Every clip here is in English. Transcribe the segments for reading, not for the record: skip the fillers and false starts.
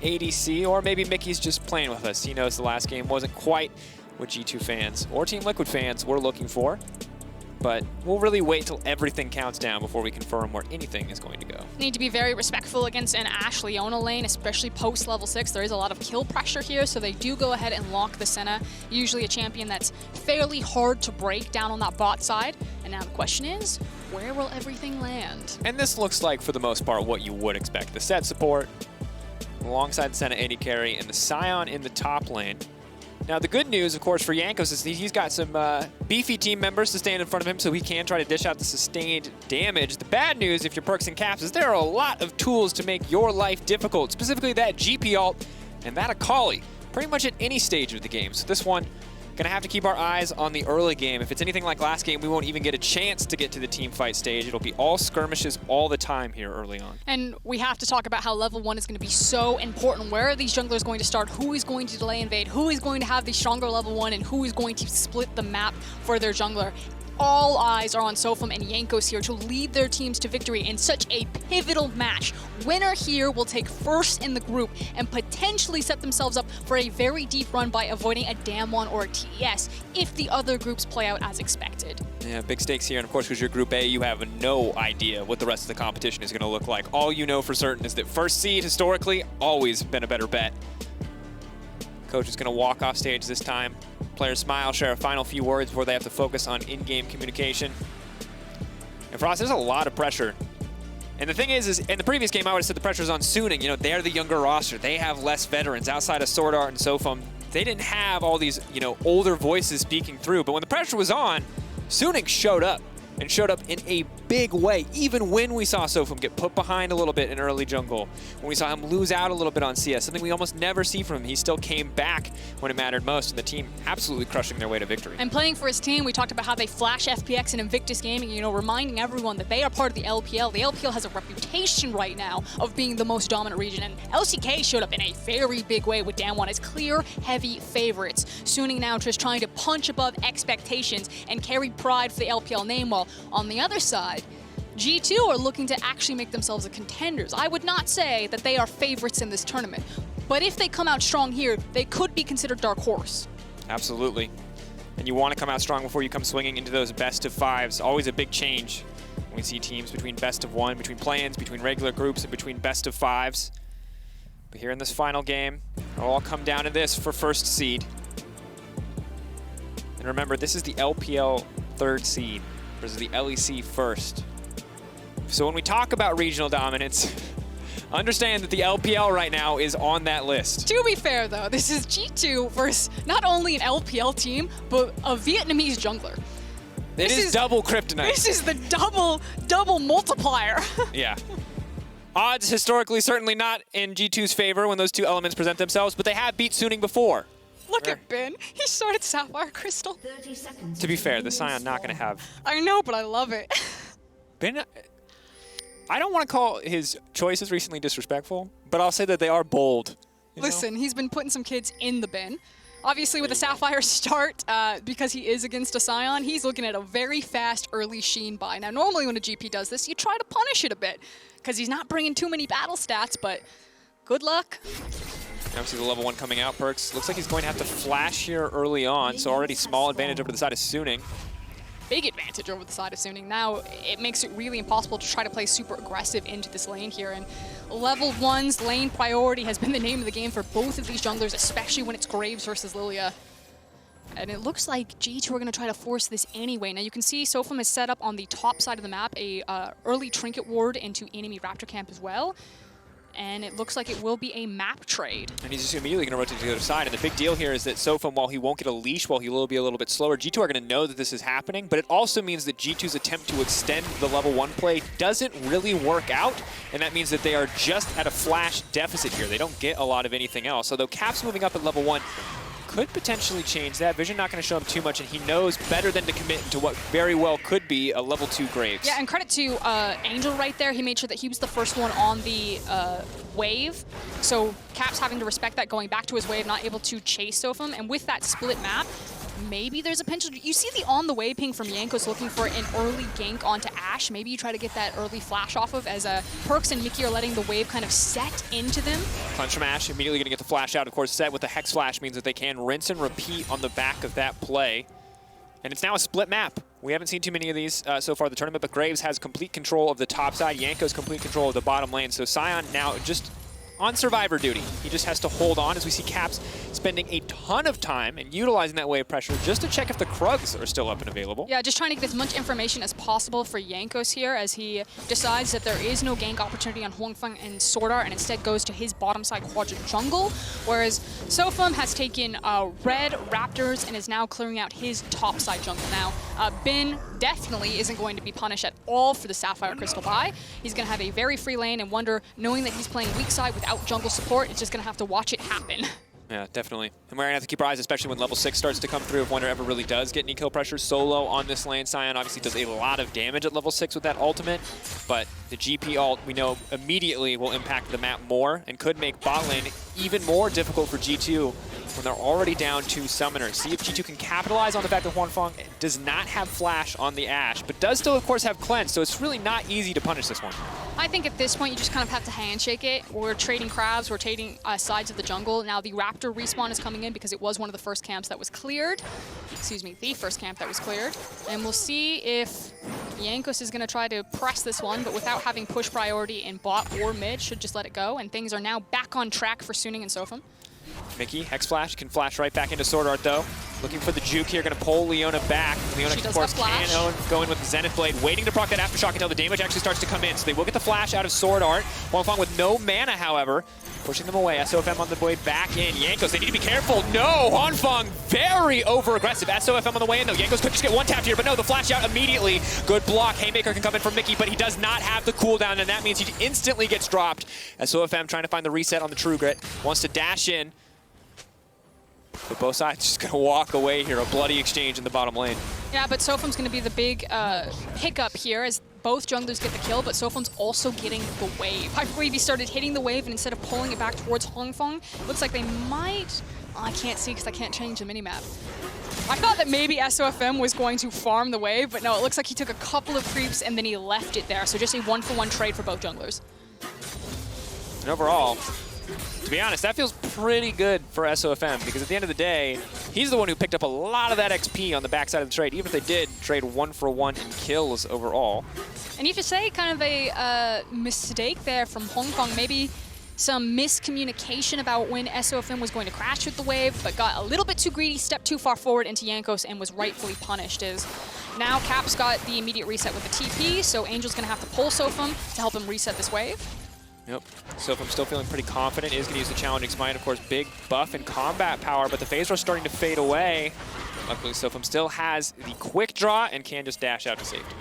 ADC, or maybe Mickey's just playing with us. He knows the last game wasn't quite what G2 fans or Team Liquid fans were looking for. But we'll really wait till everything counts down before we confirm where anything is going to go. Need to be very respectful against an Ashe Leona lane, especially post level 6. There is a lot of kill pressure here, so they do go ahead and lock the Senna. Usually a champion that's fairly hard to break down on that bot side. And now the question is, where will everything land? And this looks like, for the most part, what you would expect. The set support, alongside the Senna AD carry, and the Sion in the top lane. Now, the good news, of course, for Jankos is he's got some beefy team members to stand in front of him so he can try to dish out the sustained damage. The bad news, if you're PerkZ and Caps, is there are a lot of tools to make your life difficult, specifically that GP ult and that Akali, pretty much at any stage of the game. So this one, gonna have to keep our eyes on the early game. If it's anything like last game, we won't even get a chance to get to the team fight stage. It'll be all skirmishes all the time here early on. And we have to talk about how level 1 is going to be so important. Where are these junglers going to start? Who is going to delay invade? Who is going to have the stronger level 1? And who is going to split the map for their jungler? All eyes are on SofM and Jankos here to lead their teams to victory in such a pivotal match. Winner here will take first in the group and potentially set themselves up for a very deep run by avoiding a Damwon or a TES if the other groups play out as expected. Yeah, big stakes here, and of course, because you're Group A, you have no idea what the rest of the competition is going to look like. All you know for certain is that first seed, historically, always been a better bet. Coach is going to walk off stage this time. Players smile, share a final few words before they have to focus on in-game communication. And Frost, there's a lot of pressure. And the thing is in the previous game, I would have said the pressure's on Suning. You know, they're the younger roster. They have less veterans. Outside of SwordArt and SofM, they didn't have all these, you know, older voices speaking through. But when the pressure was on, Suning showed up. And showed up in a big way, even when we saw SofM get put behind a little bit in early jungle, when we saw him lose out a little bit on CS, something we almost never see from him. He still came back when it mattered most, and the team absolutely crushing their way to victory. And playing for his team, we talked about how they flash FPX and Invictus Gaming, you know, reminding everyone that they are part of the LPL. The LPL has a reputation right now of being the most dominant region, and LCK showed up in a very big way with Damwon as clear, heavy favorites. Suning now just trying to punch above expectations and carry pride for the LPL name, while on the other side, G2 are looking to actually make themselves a contenders. I would not say that they are favorites in this tournament, but if they come out strong here, they could be considered dark horse. Absolutely. And you want to come out strong before you come swinging into those best of fives. Always a big change when we see teams between best of one, between play-ins, between regular groups, and between best of fives. But here in this final game, it'll all come down to this for first seed. And remember, this is the LPL third seed versus the LEC first. So when we talk about regional dominance, understand that the LPL right now is on that list. To be fair though, this is G2 versus not only an LPL team, but a Vietnamese jungler. It is double kryptonite. This is the double multiplier. Yeah. Odds historically certainly not in G2's favor when those two elements present themselves, but they have beat Suning before. Look at Ben. He started Sapphire Crystal. To be fair, the Sion not going to have... I know, but I love it. Ben, I don't want to call his choices recently disrespectful, but I'll say that they are bold. Listen, he's been putting some kids in the bin. Obviously, with a Sapphire start, because he is against a Sion, he's looking at a very fast early Sheen buy. Now, normally when a GP does this, you try to punish it a bit, because he's not bringing too many battle stats, but good luck. Now we see the level 1 coming out. PerkZ looks like he's going to have to flash here early on, so already small advantage over to the side of Suning. Big advantage over the side of Suning. Now it makes it really impossible to try to play super aggressive into this lane here, and level 1's lane priority has been the name of the game for both of these junglers, especially when it's Graves versus Lillia. And it looks like G2 are going to try to force this anyway. Now you can see SofM has set up on the top side of the map a early trinket ward into enemy Raptor camp as well. And it looks like it will be a map trade. And he's just immediately going to rotate to the other side. And the big deal here is that SofM, while he won't get a leash, while he will be a little bit slower, G2 are going to know that this is happening. But it also means that G2's attempt to extend the level 1 play doesn't really work out. And that means that they are just at a flash deficit here. They don't get a lot of anything else. Although Cap's moving up at level 1 could potentially change that. Vision not going to show him too much, and he knows better than to commit to what very well could be a level 2 Graves. Yeah, and credit to Angel right there. He made sure that he was the first one on the wave. So Cap's having to respect that, going back to his wave, not able to chase SofM. And with that split map, maybe there's a potential. You see the on the way ping from Jankos looking for an early gank onto Ashe. Maybe you try to get that early flash off of as PerkZ and Mykix are letting the wave kind of set into them. Punch from Ashe, immediately going to get the flash out. Of course, set with the Hex Flash means that they can rinse and repeat on the back of that play. And it's now a split map. We haven't seen too many of these so far in the tournament, but Graves has complete control of the top side. Jankos complete control of the bottom lane. So Sion now just on survivor duty. He just has to hold on as we see Caps spending a ton of time and utilizing that wave pressure just to check if the Krugs are still up and available. Yeah, just trying to get as much information as possible for Jankos here as he decides that there is no gank opportunity on Huanfeng and SwordArt and instead goes to his bottom side quadrant jungle, whereas SofM has taken red Raptors and is now clearing out his top side jungle. Now, Bin definitely isn't going to be punished at all for the Sapphire Crystal buy. He's going to have a very free lane, and Wunder, knowing that he's playing weak side without jungle support, is just going to have to watch it happen. Yeah, definitely. And we're going to have to keep our eyes, especially when level 6 starts to come through, if Wunder ever really does get any kill pressure solo on this lane. Sion obviously does a lot of damage at level 6 with that ultimate, but the GP ult, we know immediately will impact the map more and could make bot lane even more difficult for G2 when they're already down 2 summoners. See if G2 can capitalize on the fact that Huanfeng does not have flash on the Ashe, but does still, of course, have cleanse, so it's really not easy to punish this one. I think at this point, you just kind of have to handshake it. We're trading crabs, we're trading sides of the jungle. Now the Raptor respawn is coming in because it was one of the first camps that was cleared. Excuse me, the first camp that was cleared. And we'll see if Jankos is going to try to press this one, but without having push priority in bot or mid, should just let it go. And things are now back on track for Suning and SofM. Mykix, Hex Flash, can flash right back into SwordArt though. Looking for the juke here, gonna pull Leona back. Leona, of course, can go in with the Zenith Blade, waiting to proc that Aftershock until the damage actually starts to come in. So they will get the flash out of SwordArt. Huanfeng with no mana, however, pushing them away. SofM on the way back in. Jankos, they need to be careful. No, Huanfeng very over-aggressive. SofM on the way in though. Jankos could just get one tap here, but no, the flash out immediately. Good block. Haymaker can come in from Mykix, but he does not have the cooldown, and that means he instantly gets dropped. SofM trying to find the reset on the True Grit. Wants to dash in. But both sides just going to walk away here. A bloody exchange in the bottom lane. Yeah, but SofM's going to be the big hiccup here as both junglers get the kill, but SofM's also getting the wave. I believe he started hitting the wave, and instead of pulling it back towards Huanfeng, it looks like they might... Oh, I can't see because I can't change the minimap. I thought that maybe SofM was going to farm the wave, but no, it looks like he took a couple of creeps and then he left it there. So just a 1-for-1 trade for both junglers. And overall, to be honest, that feels pretty good for SofM because at the end of the day, he's the one who picked up a lot of that XP on the backside of the trade, even if they did trade 1-for-1 in kills overall. And you have to say kind of a mistake there from Huanfeng, maybe some miscommunication about when SofM was going to crash with the wave, but got a little bit too greedy, stepped too far forward into Jankos and was rightfully punished. As now Caps got the immediate reset with the TP, so Angel's going to have to pull SofM to help him reset this wave. Yep, SofM still feeling pretty confident. Is going to use the Challenging Smite, of course, big buff and combat power, but the phase rush starting to fade away. Luckily, SofM still has the quick draw and can just dash out to safety.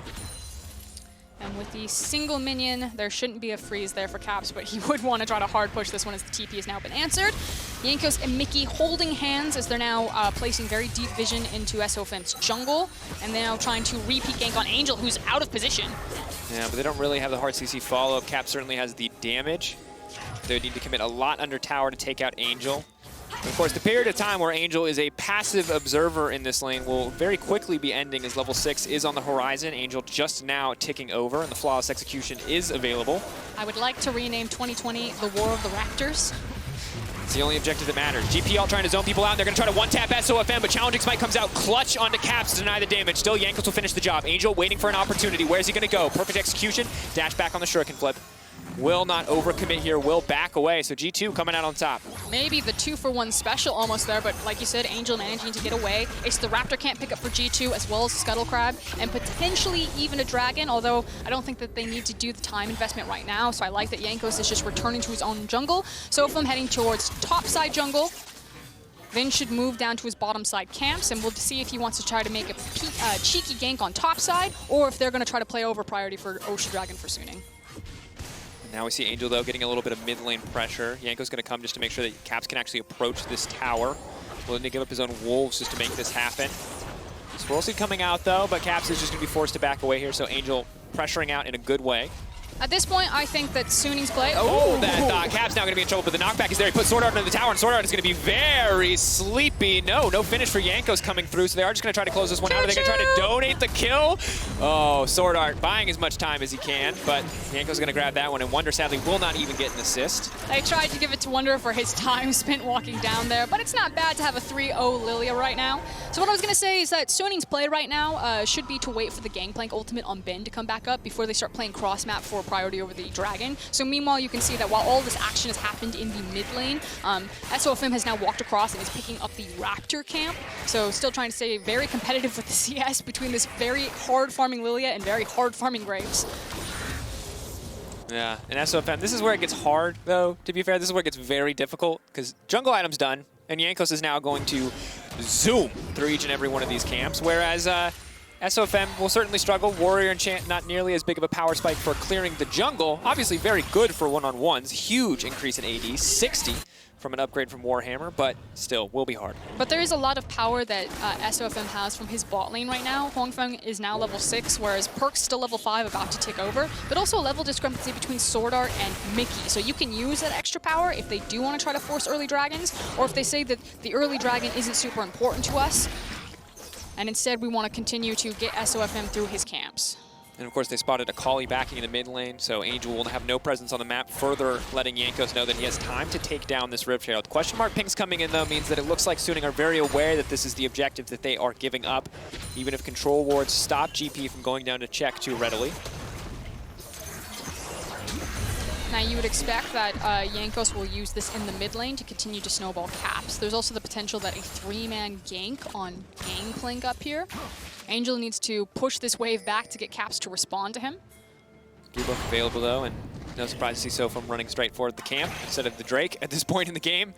And with the single minion, there shouldn't be a freeze there for Caps, but he would want to try to hard push this one as the TP has now been answered. Jankos and Mykix holding hands as they're now placing very deep vision into SofM's jungle, and they're now trying to repeat gank on Angel, who's out of position. Yeah, but they don't really have the hard CC follow-up. Cap certainly has the damage. They would need to commit a lot under tower to take out Angel. And of course, the period of time where Angel is a passive observer in this lane will very quickly be ending as level 6 is on the horizon. Angel just now ticking over, and the flawless execution is available. I would like to rename 2020 the War of the Raptors. It's the only objective that matters. GPL trying to zone people out, and they're going to try to one-tap SofM, but Challenging Smite comes out clutch onto Caps to deny the damage. Still, Jankos will finish the job. Angel waiting for an opportunity. Where's he going to go? Perfect execution. Dash back on the Shuriken flip. Will not overcommit here, will back away. So G2 coming out on top. Maybe the 2-for-1 special almost there, but like you said, Angel managing to get away. It's the Raptor can't pick up for G2 as well as Scuttle Crab and potentially even a Dragon, although I don't think that they need to do the time investment right now. So I like that Jankos is just returning to his own jungle. SofM heading towards top side jungle. Then should move down to his bottom side camps, and we'll see if he wants to try to make a cheeky gank on top side, or if they're going to try to play over priority for Ocean Dragon for Suning. Now we see Angel, though, getting a little bit of mid lane pressure. Jankos going to come just to make sure that Caps can actually approach this tower. Willing to give up his own wolves just to make this happen. Swirlseed coming out, though, but Caps is just going to be forced to back away here, so Angel pressuring out in a good way. At this point, I think that Sunni's play. Oh, that Cap's now going to be in trouble, but the knockback is there. He put SwordArt into the tower, and SwordArt is going to be very sleepy. No finish for Jankos coming through, so they are just going to try to close this one out. Are they going to try to donate the kill? Oh, SwordArt buying as much time as he can, but Jankos is going to grab that one, and Wunder sadly will not even get an assist. They tried to give it to Wunder for his time spent walking down there, but it's not bad to have a 3-0 Lillia right now. So what I was going to say is that Sunni's play right now should be to wait for the Gangplank ultimate on Ben to come back up before they start playing cross-map for priority over the Dragon. So meanwhile, you can see that while all this action has happened in the mid lane, SofM has now walked across and is picking up the Raptor camp. So still trying to stay very competitive with the CS between this very hard farming Lillia and very hard farming Graves. Yeah, and SofM, this is where it gets hard, though, to be fair. This is where it gets very difficult, because jungle item's done, and Jankos is now going to zoom through each and every one of these camps, whereas SofM will certainly struggle. Warrior Enchant not nearly as big of a power spike for clearing the jungle. Obviously very good for one-on-ones. Huge increase in AD, 60 from an upgrade from Warhammer, but still will be hard. But there is a lot of power that SofM has from his bot lane right now. Huanfeng is now level 6, whereas PerkZ still level 5, about to tick over, but also a level discrepancy between SwordArt and Mykix. So you can use that extra power if they do want to try to force early dragons, or if they say that the early dragon isn't super important to us, and instead we want to continue to get SofM through his camps. And of course they spotted Akali backing in the mid lane, so Angel will have no presence on the map, further letting Jankos know that he has time to take down this Rift Herald. Question mark pings coming in though means that it looks like Sunning are very aware that this is the objective that they are giving up, even if control wards stop GP from going down to check too readily. Now you would expect that Jankos will use this in the mid lane to continue to snowball Caps. There's also the potential that a 3-man gank on Gangplank up here. Angel needs to push this wave back to get Caps to respond to him. Debuff available though, and no surprise to see SofM running straight forward the camp instead of the Drake at this point in the game.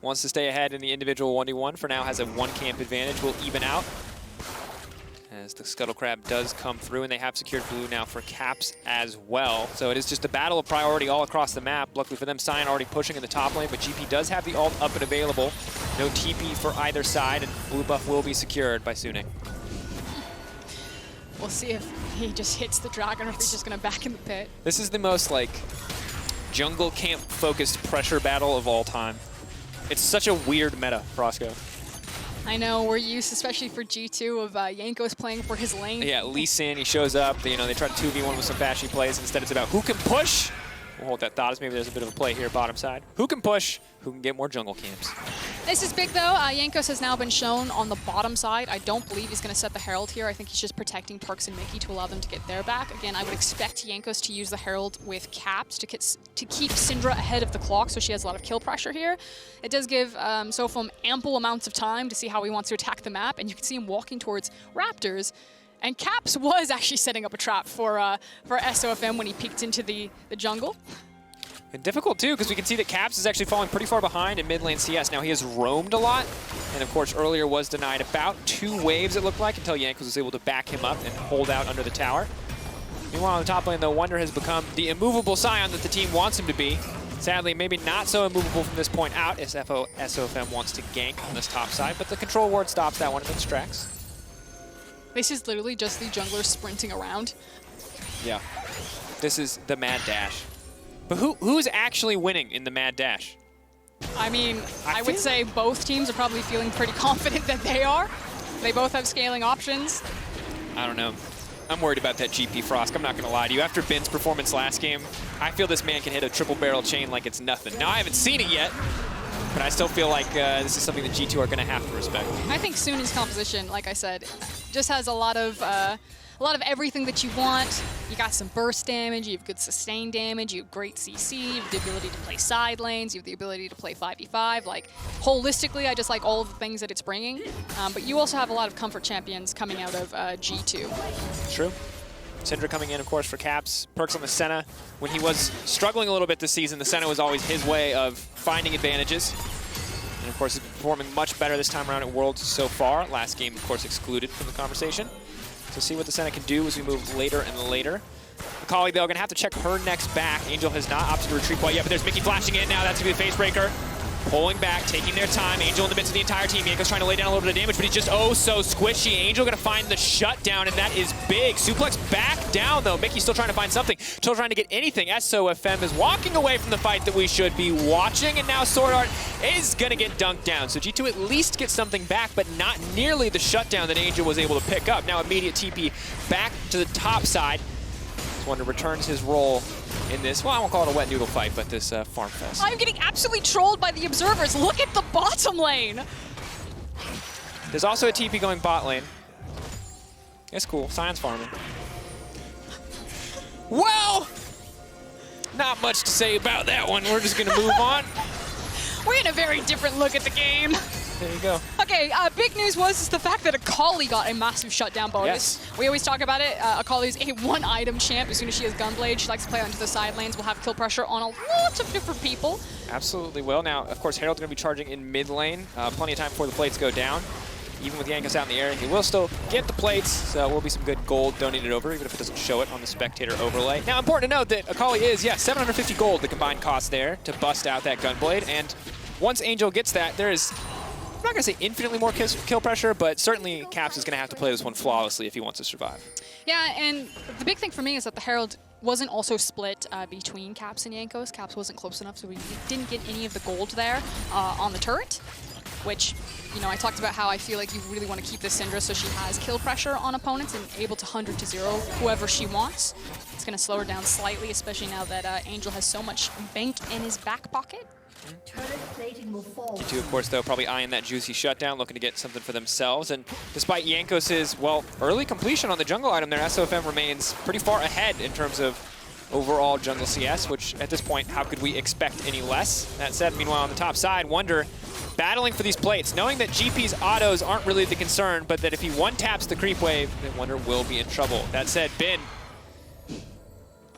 Wants to stay ahead in the individual 1v1. For now has a 1-camp advantage, will even out. As the Scuttle Crab does come through, and they have secured blue now for Caps as well. So it is just a battle of priority all across the map. Luckily for them, Sion already pushing in the top lane, but GP does have the ult up and available. No TP for either side, and blue buff will be secured by Sunning. We'll see if he just hits the dragon or if he's just going to back in the pit. This is the most, like, jungle camp-focused pressure battle of all time. It's such a weird meta, Frosco. I know, we're used, especially for G2, of Jankos playing for his lane. Yeah, Lee Sin, he shows up. They try to 2v1 with some flashy plays. Instead, it's about who can push. We'll hold that thought as maybe there's a bit of a play here, bottom side. Who can push, who can get more jungle camps. This is big, though. Jankos has now been shown on the bottom side. I don't believe he's going to set the Herald here. I think he's just protecting PerkZ and Mickey to allow them to get their back. Again, I would expect Jankos to use the Herald with Caps to keep Syndra ahead of the clock, so she has a lot of kill pressure here. It does give SofM ample amounts of time to see how he wants to attack the map, and you can see him walking towards Raptors. And Caps was actually setting up a trap for SofM when he peeked into the jungle. And difficult, too, because we can see that Caps is actually falling pretty far behind in mid lane CS. Now, he has roamed a lot, and of course, earlier was denied about 2 waves, it looked like, until Jankos was able to back him up and hold out under the tower. Meanwhile, on the top lane, though, Wunder has become the immovable Sion that the team wants him to be. Sadly, maybe not so immovable from this point out, as SofM wants to gank on this top side, but the control ward stops that one and distracts. This is literally just the jungler sprinting around. Yeah. This is the mad dash. But who's actually winning in the mad dash? I mean, I would say both teams are probably feeling pretty confident that they are. They both have scaling options. I don't know. I'm worried about that GP Frosk. I'm not going to lie to you. After Ben's performance last game, I feel this man can hit a triple barrel chain like it's nothing. Now, I haven't seen it yet, but I still feel like this is something that G2 are going to have to respect. I think Sunni's composition, like I said, just has a lot of everything that you want. You got some burst damage, you have good sustain damage, you have great CC, you have the ability to play side lanes, you have the ability to play 5v5. Like, holistically, I just like all of the things that it's bringing. But you also have a lot of comfort champions coming out of G2. True. Syndra coming in, of course, for Caps. PerkZ on the Senna. When he was struggling a little bit this season, the Senna was always his way of finding advantages. And, of course, he's been performing much better this time around at Worlds so far. Last game, of course, excluded from the conversation. So see what the Senna can do as we move later and later. Akali, though, going to have to check her next back. Angel has not opted to retreat quite yet, but there's Mickey flashing in now. That's going to be the face breaker. pulling back, taking their time. Angel in the midst of the entire team. Jankos trying to lay down a little bit of damage, but he's just oh so squishy. Angel gonna find the shutdown, and that is big. Suplex back down though. Mickey's still trying to find something, still trying to get anything. SofM is walking away from the fight that we should be watching, and now SwordArt is gonna get dunked down. So G2 at least gets something back, but not nearly the shutdown that Angel was able to pick up. Now immediate TP back to the top side. Wunder returns his role in this, well, I won't call it a wet noodle fight, but this farm fest. I'm getting absolutely trolled by the observers. Look at the bottom lane. There's also a TP going bot lane. It's cool. Sion's farming. Well, not much to say about that one. We're just going to move on. We're in a very different look at the game. There you go. Okay, big news was the fact that Akali got a massive shutdown bonus. Yes. We always talk about it. Akali's a one-item champ. As soon as she has Gunblade, she likes to play onto the side lanes. We'll have kill pressure on a lot of different people. Absolutely will. Now, of course, Herald's going to be charging in mid lane. Plenty of time before the plates go down. Even with Jankos out in the air, he will still get the plates, so will be some good gold donated over, even if it doesn't show it on the spectator overlay. Now, important to note that Akali is, 750 gold, the combined cost there to bust out that Gunblade, and once Angel gets that, there is, I'm not going to say infinitely more kill pressure, but certainly Caps is going to have to play this one flawlessly if he wants to survive. Yeah, and the big thing for me is that the Herald wasn't also split between Caps and Jankos. Caps wasn't close enough, so we didn't get any of the gold there on the turret, which, you know, I talked about how I feel like you really want to keep this Syndra so she has kill pressure on opponents and able to 100 to 0 whoever she wants. It's going to slow her down slightly, especially now that Angel has so much banked in his back pocket. G2, of course, though, probably eyeing that juicy shutdown, looking to get something for themselves. And despite Jankos' well, early completion on the jungle item there, SofM remains pretty far ahead in terms of overall jungle CS, which at this point, how could we expect any less? That said, meanwhile, on the top side, Wunder battling for these plates, knowing that GP's autos aren't really the concern, but that if he one-taps the creep wave, then Wunder will be in trouble. That said, Bin,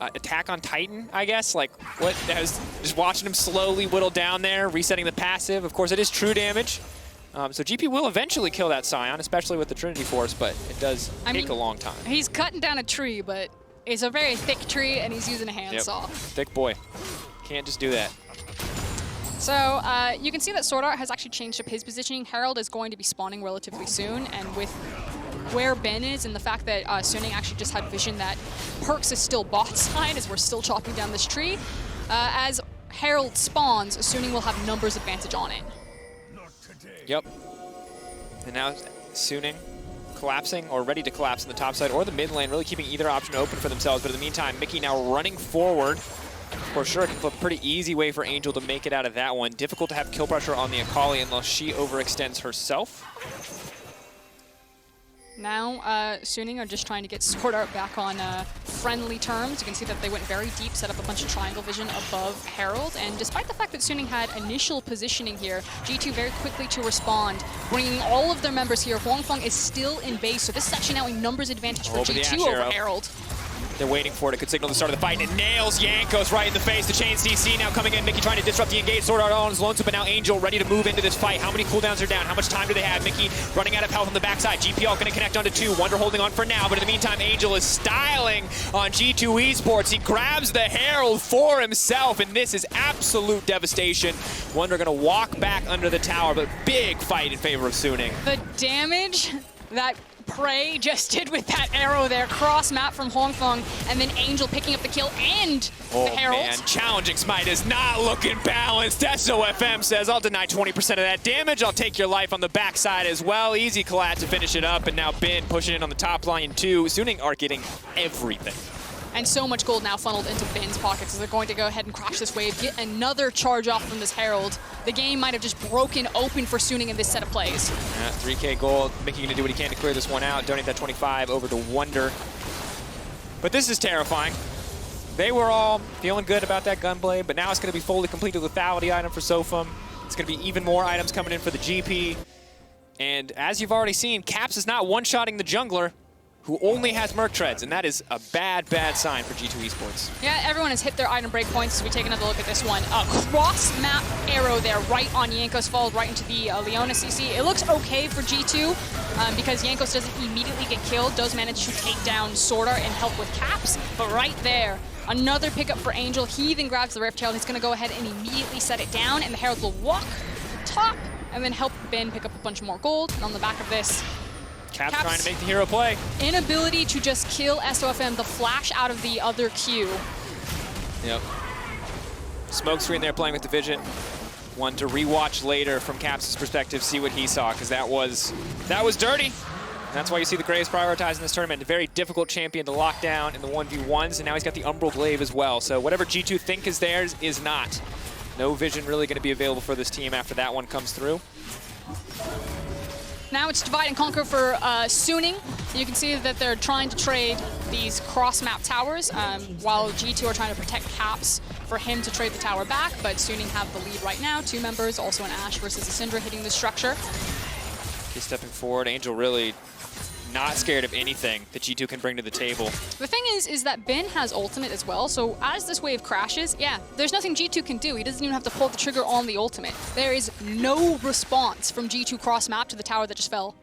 attack on Titan, I guess? Like, what? I was just watching him slowly whittle down there, resetting the passive. Of course, it is true damage. So GP will eventually kill that Sion, especially with the Trinity Force, but it does take a long time. He's cutting down a tree, but it's a very thick tree, and he's using a handsaw. Thick boy. Can't just do that. So you can see that SwordArt has actually changed up his positioning. Herald is going to be spawning relatively soon, and with where Ben is and the fact that Suning actually just had vision that PerkZ is still bot side as we're still chopping down this tree, as Herald spawns, Suning will have numbers advantage on it. Yep. And now Suning collapsing or ready to collapse in the top side or the mid lane, really keeping either option open for themselves. But in the meantime, Mickey now running forward. For sure, it can flip a pretty easy way for Angel to make it out of that one. Difficult to have kill pressure on the Akali unless she overextends herself. Now, Suning are just trying to get SwordArt back on friendly terms. You can see that they went very deep, set up a bunch of triangle vision above Herald, and despite the fact that Suning had initial positioning here, G2 very quickly to respond, bringing all of their members here. Huanfeng is still in base, so this is actually now a numbers advantage for G2 over Herald. They're waiting for it. It could signal the start of the fight, and it nails Jankos right in the face. The chain CC now coming in. Mickey trying to disrupt the engage. SwordArt on his lonesome, but now Angel ready to move into this fight. How many cooldowns are down? How much time do they have? Mickey running out of health on the backside. GPL going to connect onto 2. Wunder holding on for now, but in the meantime, Angel is styling on G2 Esports. He grabs the Herald for himself, and this is absolute devastation. Wunder going to walk back under the tower, but big fight in favor of Suning. The damage that Prey just did with that arrow there, cross map from Huanfeng, and then Angel picking up the kill and the Herald. Oh man, challenging smite is not looking balanced. SofM says, I'll deny 20% of that damage. I'll take your life on the backside as well. Easy collat to finish it up, and now Bin pushing in on the top line too. Suning are getting everything. And so much gold now funneled into Bin's pockets as they're going to go ahead and crash this wave, get another charge off from this Herald. The game might have just broken open for Suning in this set of plays. 3K gold. Mickey going to do what he can to clear this one out. Donate that 25 over to Wunder. But this is terrifying. They were all feeling good about that Gunblade, but now it's going to be fully completed lethality item for SofM. It's going to be even more items coming in for the GP. And as you've already seen, Caps is not one-shotting the jungler. who only has Merc Treads, and that is a bad, bad sign for G2 Esports. Yeah, everyone has hit their item break points as we take another look at this one. A cross-map arrow there right on Jankos, followed right into the Leona CC. It looks okay for G2 because Jankos doesn't immediately get killed, does manage to take down SwordArt and help with caps, but right there, another pickup for Angel. He then grabs the Rift Herald. He's going to go ahead and immediately set it down, and the Herald will walk top and then help Ben pick up a bunch more gold. And on the back of this, Caps trying to make the hero play. Inability to just kill SofM, the flash out of the other Q. Yep. Smokescreen there playing with the vision. One to rewatch later from Caps' perspective, see what he saw, because that was dirty. And that's why you see the Graves prioritizing this tournament. A very difficult champion to lock down in the 1v1s, and now he's got the Umbral Glaive as well. So whatever G2 think is theirs is not. No vision really going to be available for this team after that one comes through. Now it's divide and conquer for Suning. You can see that they're trying to trade these cross-map towers while G2 are trying to protect Caps for him to trade the tower back, but Suning have the lead right now. 2 members, also an Ashe versus a Syndra hitting the structure. He's stepping forward. Angel really not scared of anything that G2 can bring to the table. The thing is that Ben has ultimate as well, so as this wave crashes, yeah, there's nothing G2 can do. He doesn't even have to pull the trigger on the ultimate. There is no response from G2 cross-map to the tower that just fell.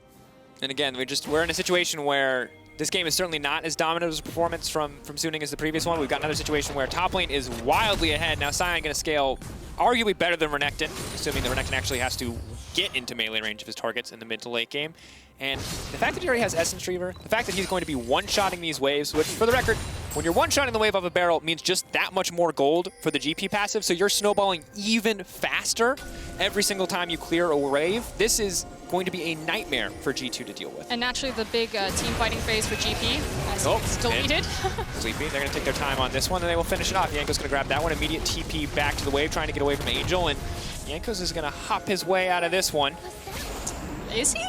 And again, we're in a situation where this game is certainly not as dominant as a performance from Suning as the previous one. We've got another situation where top lane is wildly ahead. Now Sion going to scale arguably better than Renekton, assuming that Renekton actually has to get into melee range of his targets in the mid to late game. And the fact that he already has Essence Reaver, the fact that he's going to be one-shotting these waves, which, for the record, when you're one-shotting the wave off a barrel, means just that much more gold for the GP passive, so you're snowballing even faster every single time you clear a wave. This is going to be a nightmare for G2 to deal with. And naturally, the big team fighting phase for GP, as it's deleted. Sleepy, they're going to take their time on this one, and they will finish it off. Jankos going to grab that one, immediate TP back to the wave, trying to get away from Angel, and Jankos is going to hop his way out of this one. Is he?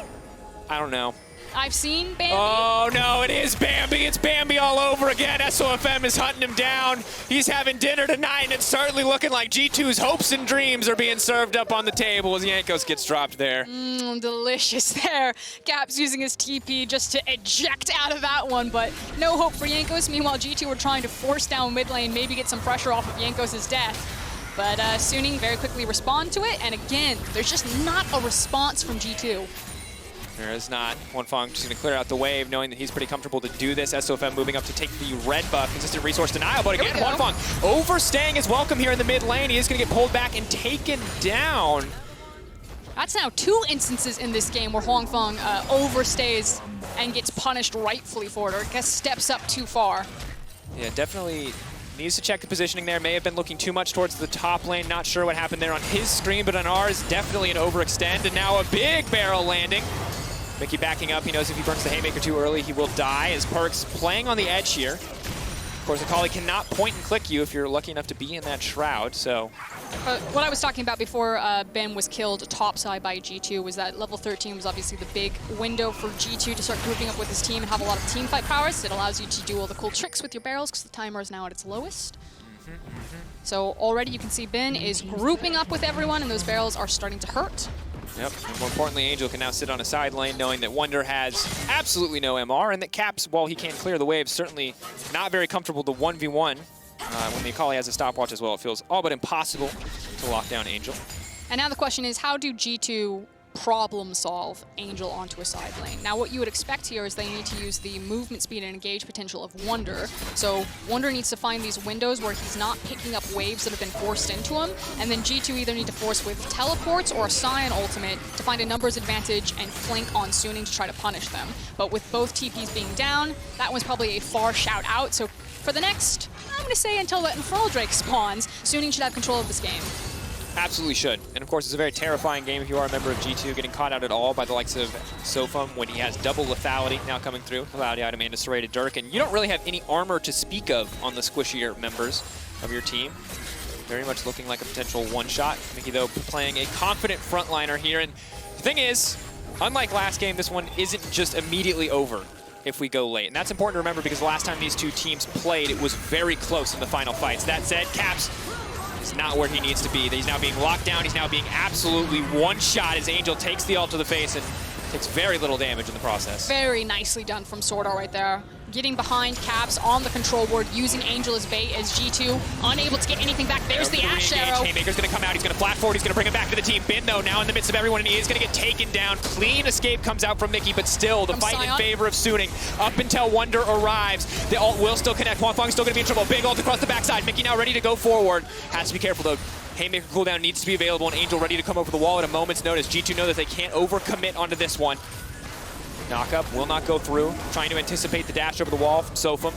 I don't know. I've seen Bambi. Oh, no, it is Bambi. It's Bambi all over again. SofM is hunting him down. He's having dinner tonight, and it's certainly looking like G2's hopes and dreams are being served up on the table as Jankos gets dropped there. Delicious there. Caps using his TP just to eject out of that one, but no hope for Jankos. Meanwhile, G2 were trying to force down mid lane, maybe get some pressure off of Jankos' death. But Suning very quickly respond to it, and again, there's just not a response from G2. There is not. Huanfeng just going to clear out the wave, knowing that he's pretty comfortable to do this. SofM moving up to take the red buff. Consistent resource denial, but again, Huanfeng overstaying his welcome here in the mid lane. He is going to get pulled back and taken down. That's now 2 instances in this game where Huanfeng overstays and gets punished rightfully for it, or I guess steps up too far. Yeah, definitely needs to check the positioning there. May have been looking too much towards the top lane. Not sure what happened there on his screen, but on ours, definitely an overextend. And now a big barrel landing. Mickey backing up. He knows if he burns the Haymaker too early, he will die, as PerkZ playing on the edge here. Of course, Akali cannot point and click you if you're lucky enough to be in that shroud, so. What I was talking about before Ben was killed topside by G2 was that level 13 was obviously the big window for G2 to start grouping up with his team and have a lot of team fight prowess. It allows you to do all the cool tricks with your barrels because the timer is now at its lowest. So already you can see Ben is grouping up with everyone, and those barrels are starting to hurt. Yep, and more importantly, Angel can now sit on a side lane knowing that Wunder has absolutely no MR, and that Caps, while he can clear the waves, certainly not very comfortable to 1v1. When the Akali has a stopwatch as well, it feels all but impossible to lock down Angel. And now the question is, how do G2 problem solve Angel onto a side lane? Now what you would expect here is they need to use the movement speed and engage potential of Wunder. So Wunder needs to find these windows where he's not picking up waves that have been forced into him, and then G2 either need to force with teleports or a Sion ultimate to find a numbers advantage and flank on Suning to try to punish them. But with both TPs being down, that one's probably a far shout out. So for the next, I'm going to say until that Infernal Drake spawns, Suning should have control of this game. Absolutely should. And of course, it's a very terrifying game if you are a member of G2, getting caught out at all by the likes of SofM when he has double lethality now coming through. Lethality item and a serrated Dirk. And you don't really have any armor to speak of on the squishier members of your team. Very much looking like a potential one-shot. Mickey, though, playing a confident frontliner here. And the thing is, unlike last game, this one isn't just immediately over if we go late. And that's important to remember because the last time these two teams played, it was very close in the final fights. That said, Caps is not where he needs to be. He's now being locked down. He's now being absolutely one-shot as Angel takes the ult to the face, and Takes very little damage in the process. Very nicely done from SwordArt right there. Getting behind Caps on the control board, using Angel as bait as G2, unable to get anything back. There's the Ashe arrow. Haymaker's gonna come out, he's gonna flat forward, he's gonna bring him back to the team. Bin though, now in the midst of everyone, and he is gonna get taken down. Clean escape comes out from Mickey, but still the fight in favor of Suning. Up until Wunder arrives, the ult will still connect. Huanfeng's still gonna be in trouble. Big ult across the backside. Mickey now ready to go forward. Has to be careful though. Haymaker cooldown needs to be available, and Angel ready to come over the wall at a moment's notice. G2 know that they can't overcommit onto this one. Knockup will not go through. Trying to anticipate the dash over the wall from SofM.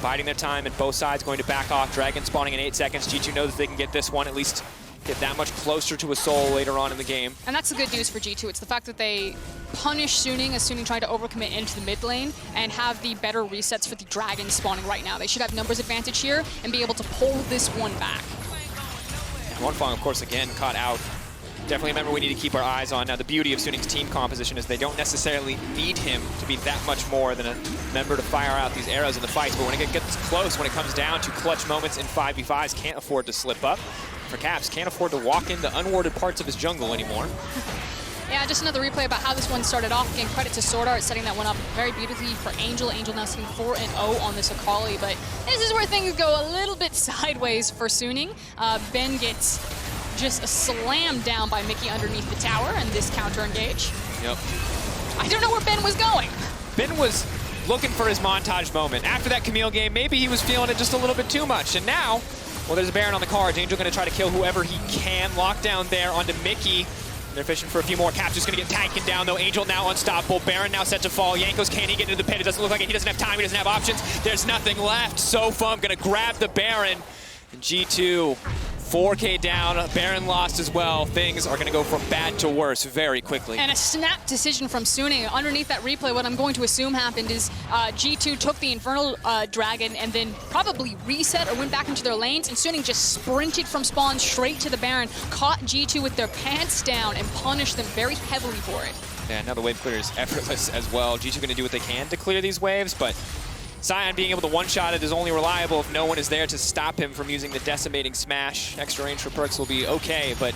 Biding their time, and both sides going to back off. Dragon spawning in 8 seconds. G2 knows that they can get this one, at least get that much closer to a soul later on in the game. And that's the good news for G2. It's the fact that they punish Suning as Suning tried to overcommit into the mid lane and have the better resets for the Dragon spawning right now. They should have numbers advantage here and be able to pull this one back. Huanfeng, of course, again, caught out. Definitely remember we need to keep our eyes on. Now, the beauty of Suning's team composition is they don't necessarily need him to be that much more than a member to fire out these arrows in the fights, but when it gets close, when it comes down to clutch moments in 5v5s, can't afford to slip up. For Caps, can't afford to walk into unwarded parts of his jungle anymore. Yeah, just another replay about how this one started off. Again, credit to SwordArt setting that one up very beautifully for Angel. Angel now sitting 4-0 on this Akali, but this is where things go a little bit sideways for Suning. Ben gets just slammed down by Mickey underneath the tower, and this counter engage. Yep. I don't know where Ben was going. Ben was looking for his montage moment. After that Camille game, maybe he was feeling it just a little bit too much, and now, well, there's a Baron on the cards. Angel gonna try to kill whoever he can. Lockdown there onto Mickey. They're fishing for a few more. Caps just gonna get taken down though. Angel now unstoppable. Baron now set to fall. Jankos, can he get into the pit? It doesn't look like it. He doesn't have time. He doesn't have options. There's nothing left. SofM gonna grab the Baron. And G2, 4K down. Baron lost as well. Things are gonna go from bad to worse very quickly. And a snap decision from Suning. Underneath that replay, what I'm going to assume happened is G2 took the Infernal Dragon and then probably reset or went back into their lanes, and Suning just sprinted from spawn straight to the Baron, caught G2 with their pants down, and punished them very heavily for it. Yeah, now the wave clear is effortless as well. G2 gonna do what they can to clear these waves, but Sion being able to one-shot it is only reliable if no one is there to stop him from using the decimating smash. Extra range for PerkZ will be okay, but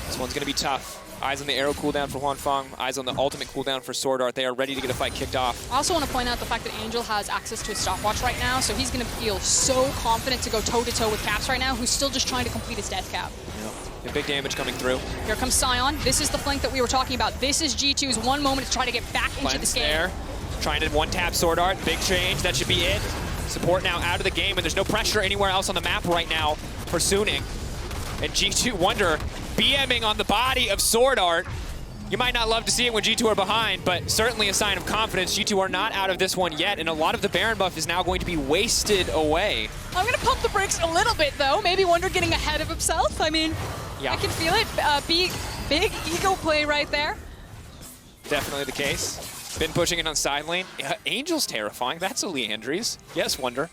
this one's gonna be tough. Eyes on the arrow cooldown for Huanfeng, eyes on the ultimate cooldown for SwordArt. They are ready to get a fight kicked off. I also want to point out the fact that Angel has access to a stopwatch right now, so he's gonna feel so confident to go toe-to-toe with Caps right now, who's still just trying to complete his death cap. Yeah, big damage coming through. Here comes Sion. This is the flank that we were talking about. This is G2's one moment to try to get back into this game. There. Trying to one-tap SwordArt, big change, that should be it. Support now out of the game, and there's no pressure anywhere else on the map right now for Suning. And G2 Wunder BMing on the body of SwordArt. You might not love to see it when G2 are behind, but certainly a sign of confidence. G2 are not out of this one yet, and a lot of the Baron buff is now going to be wasted away. I'm gonna pump the brakes a little bit though. Maybe Wunder getting ahead of himself. I mean, yeah. I can feel it. Big ego play right there. Definitely the case. Been pushing it on side lane. Angel's terrifying. That's a Leandries. Yes, Wunder.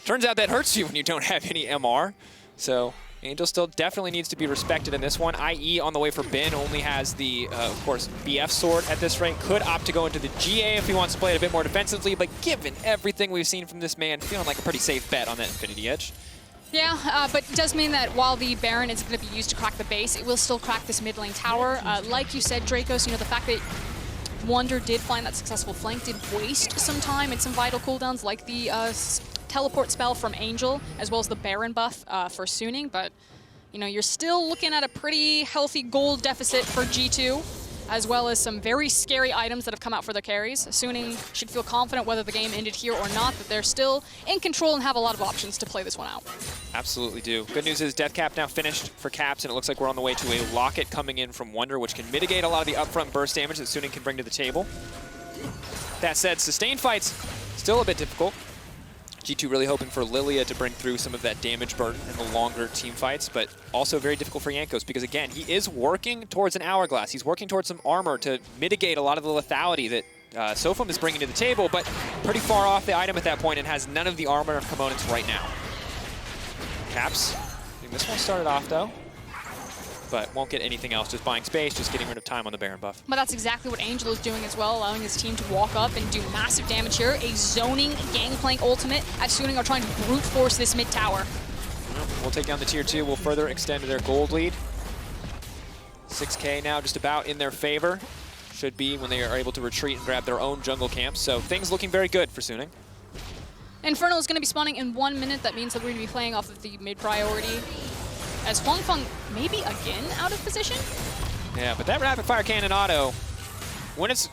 Turns out that hurts you when you don't have any MR. So Angel still definitely needs to be respected in this one. IE on the way for Ben only has the, of course, BF sword at this rate. Could opt to go into the GA if he wants to play it a bit more defensively, but given everything we've seen from this man, feeling like a pretty safe bet on that Infinity Edge. Yeah, but it does mean that while the Baron is going to be used to crack the base, it will still crack this mid lane tower. Like you said, Drakos, you know, the fact that Wunder did find that successful flank did waste some time and some vital cooldowns, like the teleport spell from Angel, as well as the Baron buff for Suning. But, you know, you're still looking at a pretty healthy gold deficit for G2, as well as some very scary items that have come out for their carries. Suning should feel confident whether the game ended here or not, that they're still in control and have a lot of options to play this one out. Absolutely do. Good news is death cap now finished for Caps, and it looks like we're on the way to a locket coming in from Wunder, which can mitigate a lot of the upfront burst damage that Suning can bring to the table. That said, sustained fights still a bit difficult. G2 really hoping for Lillia to bring through some of that damage burden in the longer team fights, but also very difficult for Jankos because, again, he is working towards an hourglass. He's working towards some armor to mitigate a lot of the lethality that SofM is bringing to the table, but pretty far off the item at that point and has none of the armor components right now. Caps, I think this one started off, though, but won't get anything else, just buying space, just getting rid of time on the Baron buff. But that's exactly what Angel is doing as well, allowing his team to walk up and do massive damage here. A zoning Gangplank ultimate as Suning are trying to brute force this mid tower. We'll take down the tier 2, we'll further extend their gold lead. 6K now just about in their favor. Should be when they are able to retreat and grab their own jungle camps. So things looking very good for Suning. Infernal is going to be spawning in 1 minute. That means that we're going to be playing off of the mid priority. As Huanfeng maybe again out of position. Yeah, but that rapid fire cannon auto, when it's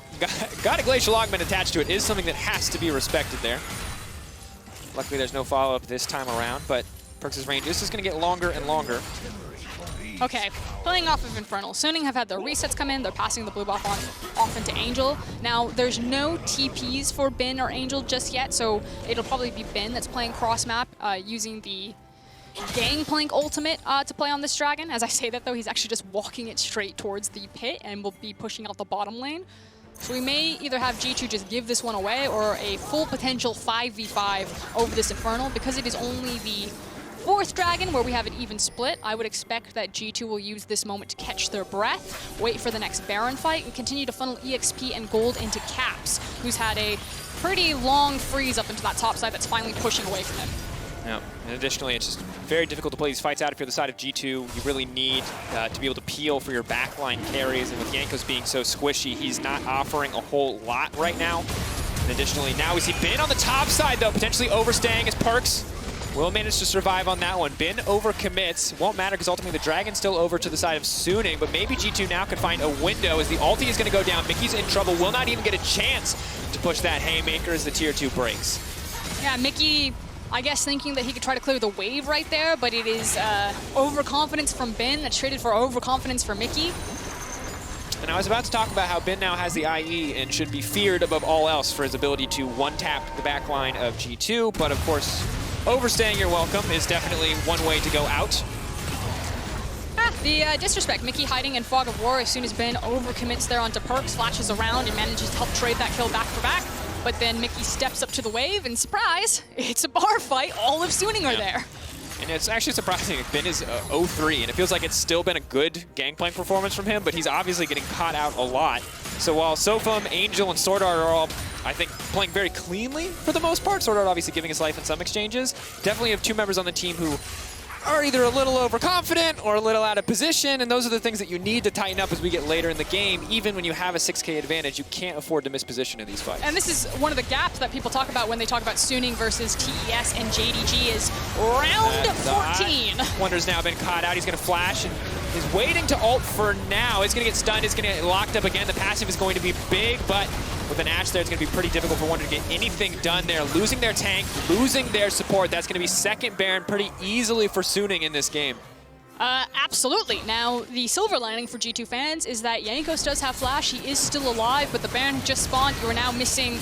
got a glacial augment attached to it, is something that has to be respected there. Luckily there's no follow-up this time around, but PerkZ's range is just going to get longer and longer. Okay, playing off of Infernal. Suning have had their resets come in. They're passing the blue buff off into Angel. Now, there's no TPs for Bin or Angel just yet, so it'll probably be Bin that's playing cross-map using the Gangplank ultimate to play on this dragon. As I say that, though, he's actually just walking it straight towards the pit and will be pushing out the bottom lane. So we may either have G2 just give this one away or a full potential 5v5 over this Infernal. Because it is only the 4th dragon where we have an even split, I would expect that G2 will use this moment to catch their breath, wait for the next Baron fight, and continue to funnel EXP and gold into Caps, who's had a pretty long freeze up into that top side that's finally pushing away from him. Yeah, and additionally, it's just very difficult to play these fights out if you're the side of G2. You really need to be able to peel for your backline carries, and with Jankos being so squishy, he's not offering a whole lot right now. And additionally, now we see Bin on the top side, though, potentially overstaying as PerkZ will manage to survive on that one. Bin overcommits. Won't matter because ultimately the Dragon's still over to the side of Suning, but maybe G2 now could find a window as the ulti is going to go down. Mickey's in trouble, will not even get a chance to push that haymaker as the tier 2 breaks. Yeah, Mickey, I guess thinking that he could try to clear the wave right there, but it is overconfidence from Bin that's traded for overconfidence for Mickey. And I was about to talk about how Bin now has the IE and should be feared above all else for his ability to one-tap the backline of G2, but of course, overstaying your welcome is definitely one way to go out. The disrespect, Mickey hiding in Fog of War as soon as Bin overcommits there onto PerkZ, flashes around and manages to help trade that kill back for back. But then Mickey steps up to the wave and surprise, it's a bar fight, all of Suning are there. And it's actually surprising, Bin is 0-3, and it feels like it's still been a good Gangplank performance from him, but he's obviously getting caught out a lot. So while SofM, Angel, and SwordArt are all, I think, playing very cleanly for the most part, SwordArt obviously giving his life in some exchanges, definitely have 2 members on the team who are either a little overconfident or a little out of position, and those are the things that you need to tighten up as we get later in the game. Even when you have a 6K advantage, you can't afford to miss position in these fights. And this is one of the gaps that people talk about when they talk about Suning versus TES and JDG is round 14. Wunder's now been caught out. He's going to flash and is waiting to ult for now. He's going to get stunned. He's going to get locked up again. The passive is going to be big, but with an Ashe there, it's going to be pretty difficult for Wunder to get anything done there. Losing their tank, losing their support. That's going to be second Baron pretty easily for Suning in this game. Absolutely. Now, the silver lining for G2 fans is that Jankos does have flash. He is still alive, but the Baron just spawned. You are now missing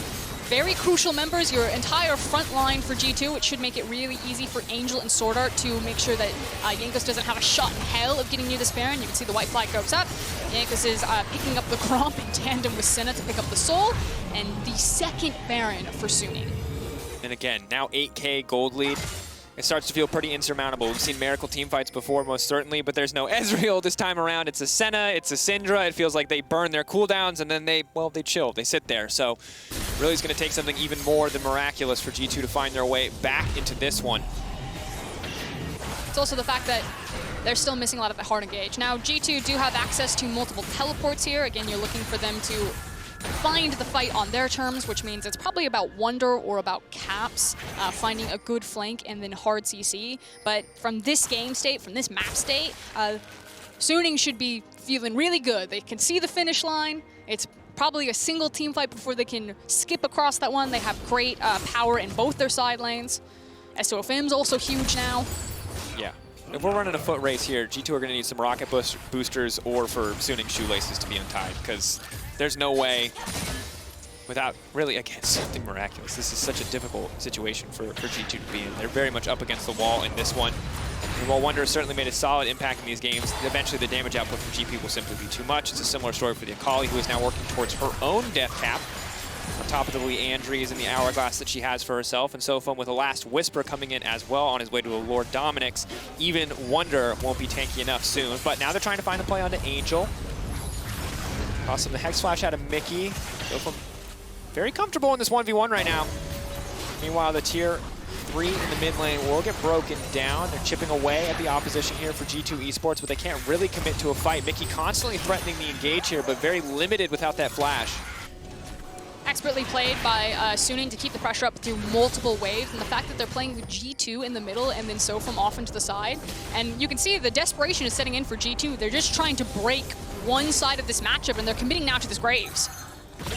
very crucial members, your entire front line for G2, which should make it really easy for Angel and SwordArt to make sure that Jankos doesn't have a shot in hell of getting near this Baron. You can see the white flag goes up. Jankos is picking up the Gromp in tandem with Senna to pick up the Soul, and the second Baron for Suning. And again, now 8K gold lead. It starts to feel pretty insurmountable. We've seen Miracle team fights before, most certainly, but there's no Ezreal this time around. It's a Senna, it's a Syndra. It feels like they burn their cooldowns and then they chill, they sit there. So really it's going to take something even more than miraculous for G2 to find their way back into this one. It's also the fact that they're still missing a lot of the hard engage. Now, G2 do have access to multiple teleports here. Again, you're looking for them to find the fight on their terms, which means it's probably about Wunder or about Caps, finding a good flank and then hard CC. But from this game state, from this map state, Suning should be feeling really good. They can see the finish line. It's probably a single team fight before they can skip across that one. They have great power in both their side lanes. SofM's also huge now. Yeah. If we're running a foot race here, G2 are going to need some rocket boosters or for Suning's shoelaces to be untied, because there's no way without really, again, something miraculous. This is such a difficult situation for G2 to be in. They're very much up against the wall in this one. And while Wunder has certainly made a solid impact in these games, eventually the damage output from GP will simply be too much. It's a similar story for the Akali, who is now working towards her own death cap. On top of the Leandries and the hourglass that she has for herself, and SofM with a last whisper coming in as well on his way to a Lord Dominic's. Even Wunder won't be tanky enough soon, but now they're trying to find a play onto Angel. Awesome, the Hex Flash out of Mickey. SofM very comfortable in this 1v1 right now. Meanwhile, the tier 3 in the mid lane will get broken down. They're chipping away at the opposition here for G2 eSports, but they can't really commit to a fight. Mykix constantly threatening the engage here, but very limited without that flash. Expertly played by Suning to keep the pressure up through multiple waves, and the fact that they're playing with G2 in the middle and then SofM off into the side. And you can see the desperation is setting in for G2. They're just trying to break one side of this matchup, and they're committing now to this Graves.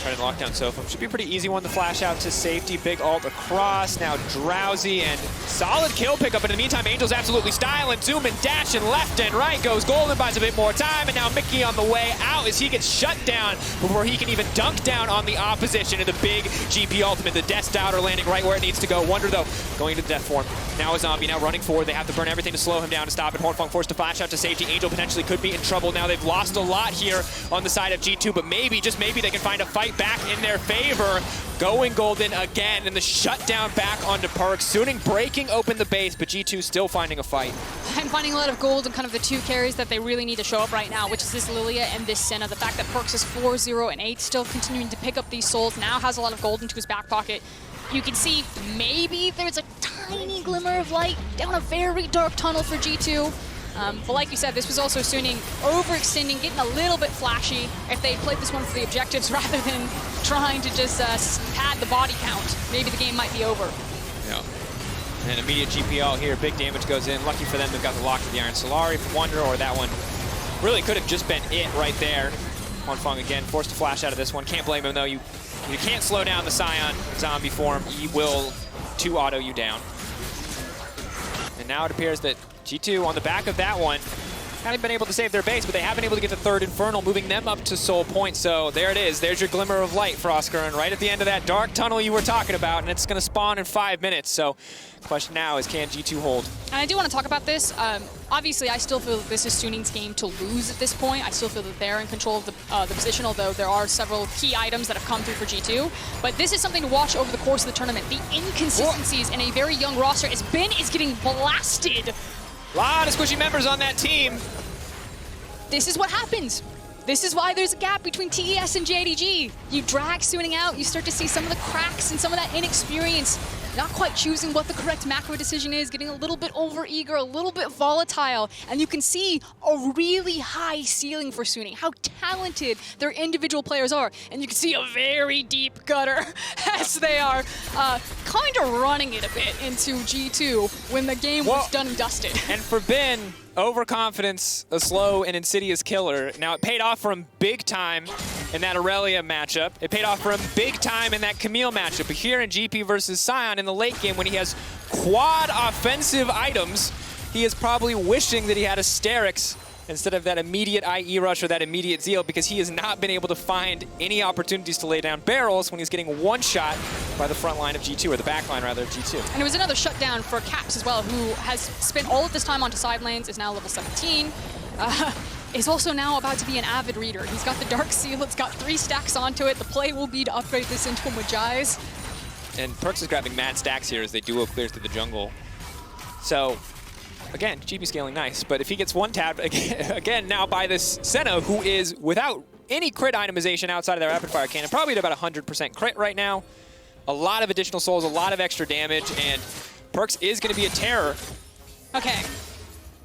Trying to lock down SofM. Should be a pretty easy one to flash out to safety. Big ult across. Now Drowsy and solid kill pickup. But in the meantime, Angel's absolutely styling. Zooming, dashing left and right. Goes Golden, buys a bit more time. And now Mickey on the way out as he gets shut down before he can even dunk down on the opposition in the big GP ultimate. The Death Doubter landing right where it needs to go. Wunder, though, going to the death form. Now a zombie, now running forward. They have to burn everything to slow him down to stop it. Huanfeng forced to flash out to safety. Angel potentially could be in trouble. Now they've lost a lot here on the side of G2, but maybe, just maybe, they can find a fight back in their favor. Going Golden again, and the shutdown back onto PerkZ. Suning breaking open the base, but G2 still finding a fight. I'm finding a lot of gold in kind of the two carries that they really need to show up right now, which is this Lillia and this Senna. The fact that PerkZ is 4-0 and 8, still continuing to pick up these souls, now has a lot of gold into his back pocket. You can see maybe there's a tiny glimmer of light down a very dark tunnel for G2. But like you said, this was also Suning overextending, getting a little bit flashy. If they played this one for the objectives rather than trying to just pad the body count, maybe the game might be over. Yeah. And immediate GPL here, big damage goes in. Lucky for them, they've got the lock to the Iron Solari from Wunder, or that one really could have just been it right there. Huanfeng again, forced to flash out of this one. Can't blame him though. You can't slow down the Sion zombie form. He will 2-auto you down. And now it appears that G2 on the back of that one haven't been able to save their base, but they have been able to get the third Infernal, moving them up to soul point. So there it is. There's your glimmer of light, Froskurinn, right at the end of that dark tunnel you were talking about, and it's going to spawn in 5 minutes. So the question now is, can G2 hold? And I do want to talk about this. Obviously, I still feel that this is Suning's game to lose at this point. I still feel that they're in control of the position, although there are several key items that have come through for G2. But this is something to watch over the course of the tournament. The inconsistencies in a very young roster as Ben is getting blasted. A lot of squishy members on that team. This is what happens. This is why there's a gap between TES and JDG. You drag Suning out, you start to see some of the cracks and some of that inexperience. Not quite choosing what the correct macro decision is, getting a little bit over-eager, a little bit volatile, and you can see a really high ceiling for Suning, how talented their individual players are. And you can see a very deep gutter as they are kind of running it a bit into G2 when the game was done and dusted. And for Ben, overconfidence, a slow and insidious killer. Now, it paid off for him big time in that Aurelia matchup. It paid off for him big time in that Camille matchup. But here in GP versus Sion in the late game, when he has quad offensive items, he is probably wishing that he had a Sterix instead of that immediate IE rush or that immediate zeal, because he has not been able to find any opportunities to lay down barrels when he's getting one shot by the front line of G2, or the back line rather of G2. And it was another shutdown for Caps as well, who has spent all of this time onto side lanes, is now level 17. Is also now about to be an avid reader. He's got the Dark Seal, it's got 3 stacks onto it. The play will be to upgrade this into a Mujai's. And PerkZ is grabbing mad stacks here as they duo clears through the jungle. So, again, GP scaling nice, but if he gets one tapped again now by this Senna, who is without any crit itemization outside of their rapid fire cannon, probably at about 100% crit right now. A lot of additional souls, a lot of extra damage, and PerkZ is going to be a terror. Okay.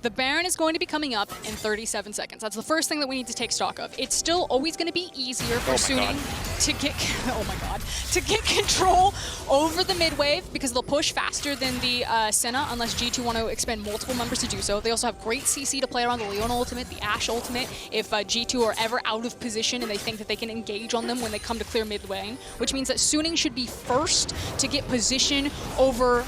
The Baron is going to be coming up in 37 seconds. That's the first thing that we need to take stock of. It's still always going to be easier for Suning to get, to get control over the mid wave, because they'll push faster than the Senna unless G2 want to expend multiple members to do so. They also have great CC to play around the Leona ultimate, the Ashe ultimate, if G2 are ever out of position and they think that they can engage on them when they come to clear mid lane, which means that Suning should be first to get position over